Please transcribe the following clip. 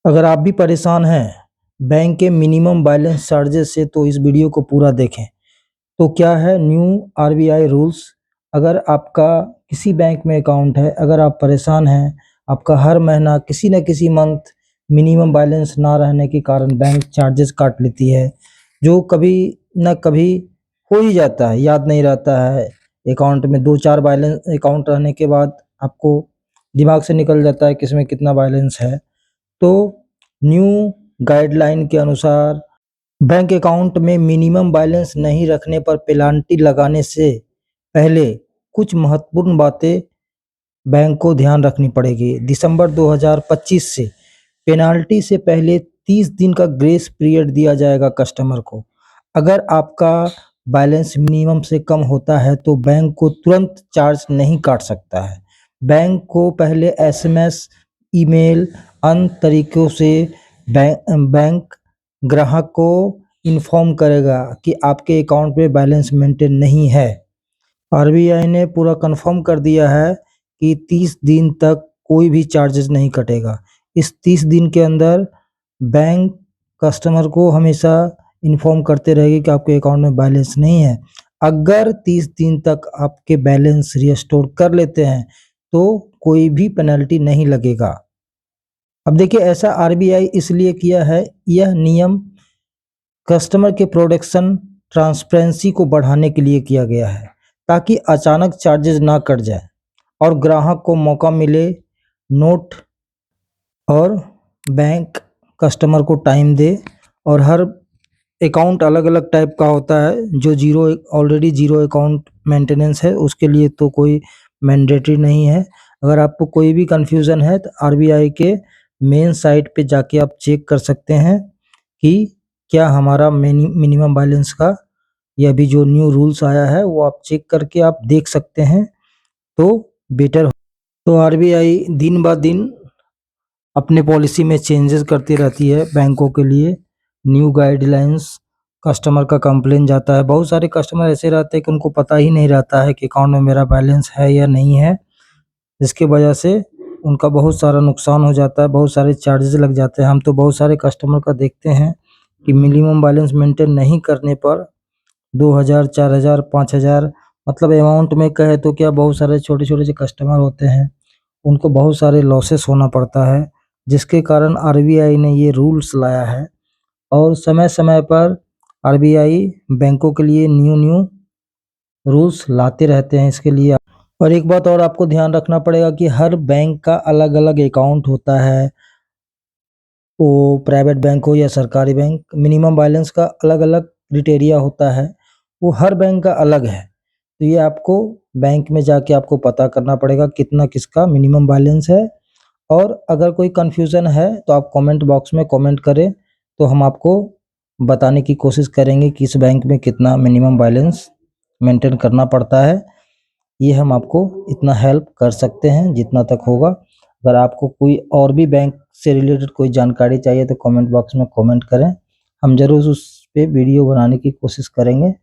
अगर आप भी परेशान हैं बैंक के मिनिमम बैलेंस चार्जेस से तो इस वीडियो को पूरा देखें। तो क्या है न्यू आरबीआई रूल्स। अगर आपका किसी बैंक में अकाउंट है, अगर आप परेशान हैं, आपका हर महीना किसी न किसी मंथ मिनिमम बैलेंस ना रहने के कारण बैंक चार्जेस काट लेती है, जो कभी न कभी हो ही जाता है, याद नहीं रहता है। अकाउंट में 2-4 बैलेंस अकाउंट रहने के बाद आपको दिमाग से निकल जाता है कि इसमें कितना बैलेंस है। तो न्यू गाइडलाइन के अनुसार बैंक अकाउंट में मिनिमम बैलेंस नहीं रखने पर पेनाल्टी लगाने से पहले कुछ महत्वपूर्ण बातें बैंक को ध्यान रखनी पड़ेगी। दिसंबर 2025 से पेनाल्टी से पहले 30 दिन का ग्रेस पीरियड दिया जाएगा कस्टमर को। अगर आपका बैलेंस मिनिमम से कम होता है तो बैंक को तुरंत चार्ज नहीं काट सकता है। बैंक को पहले एसएमएस, ईमेल, अन्य तरीकों से बैंक ग्राहक को इन्फॉर्म करेगा कि आपके अकाउंट में बैलेंस मेंटेन नहीं है। आरबीआई ने पूरा कंफर्म कर दिया है कि 30 दिन तक कोई भी चार्जेस नहीं कटेगा। इस 30 दिन के अंदर बैंक कस्टमर को हमेशा इन्फॉर्म करते रहेगी कि आपके अकाउंट में बैलेंस नहीं है। अगर 30 दिन तक आपके बैलेंस रिस्टोर कर लेते हैं तो कोई भी पेनल्टी नहीं लगेगा। अब देखिए, ऐसा आरबीआई इसलिए किया है, यह नियम कस्टमर के प्रोटेक्शन ट्रांसपेरेंसी को बढ़ाने के लिए किया गया है, ताकि अचानक चार्जेस ना कट जाए और ग्राहक को मौका मिले नोट और बैंक कस्टमर को टाइम दे। और हर अकाउंट अलग अलग टाइप का होता है। जो ऑलरेडी जीरो अकाउंट मेंटेनेंस है उसके लिए तो कोई मैंडेटरी नहीं है। अगर आपको कोई भी कंफ्यूजन है तो आरबीआई के मेन साइट पे जाके आप चेक कर सकते हैं कि क्या हमारा मिनिमम बैलेंस का या अभी जो न्यू रूल्स आया है वो आप चेक करके आप देख सकते हैं तो बेटर। तो आरबीआई दिन ब दिन अपने पॉलिसी में चेंजेस करती रहती है बैंकों के लिए। न्यू गाइडलाइंस, कस्टमर का कंप्लेन जाता है। बहुत सारे कस्टमर ऐसे रहते हैं कि उनको पता ही नहीं रहता है कि अकाउंट में मेरा बैलेंस है या नहीं है, जिसकी वजह से उनका बहुत सारा नुकसान हो जाता है, बहुत सारे चार्जेस लग जाते हैं। हम तो बहुत सारे कस्टमर का देखते हैं कि मिनिमम बैलेंस मेंटेन नहीं करने पर 2000, 4000, 5000 मतलब अमाउंट में कहे तो क्या, बहुत सारे छोटे-छोटे जो कस्टमर होते हैं उनको बहुत सारे लॉसेस होना पड़ता है, जिसके कारण आरबीआई ने ये रूल्स लाया है। और समय-समय पर आरबीआई बैंकों के लिए न्यू रूल्स लाते रहते हैं इसके लिए। और एक बात और आपको ध्यान रखना पड़ेगा कि हर बैंक का अलग-अलग अकाउंट होता है, वो प्राइवेट बैंक हो या सरकारी बैंक, मिनिमम बैलेंस का अलग-अलग क्राइटेरिया होता है, वो हर बैंक का अलग है। तो ये आपको बैंक में जाके आपको पता करना पड़ेगा कितना किसका मिनिमम बैलेंस है। और अगर कोई कन्फ्यूज़न है तो आप कमेंट बॉक्स में कमेंट करें, तो हम आपको बताने की कोशिश करेंगे कि इस बैंक में कितना मिनिमम बैलेंस मेंटेन करना पड़ता है। ये हम आपको इतना हेल्प कर सकते हैं जितना तक होगा। अगर आपको कोई और भी बैंक से रिलेटेड कोई जानकारी चाहिए तो कमेंट बॉक्स में कमेंट करें, हम ज़रूर उस पे वीडियो बनाने की कोशिश करेंगे।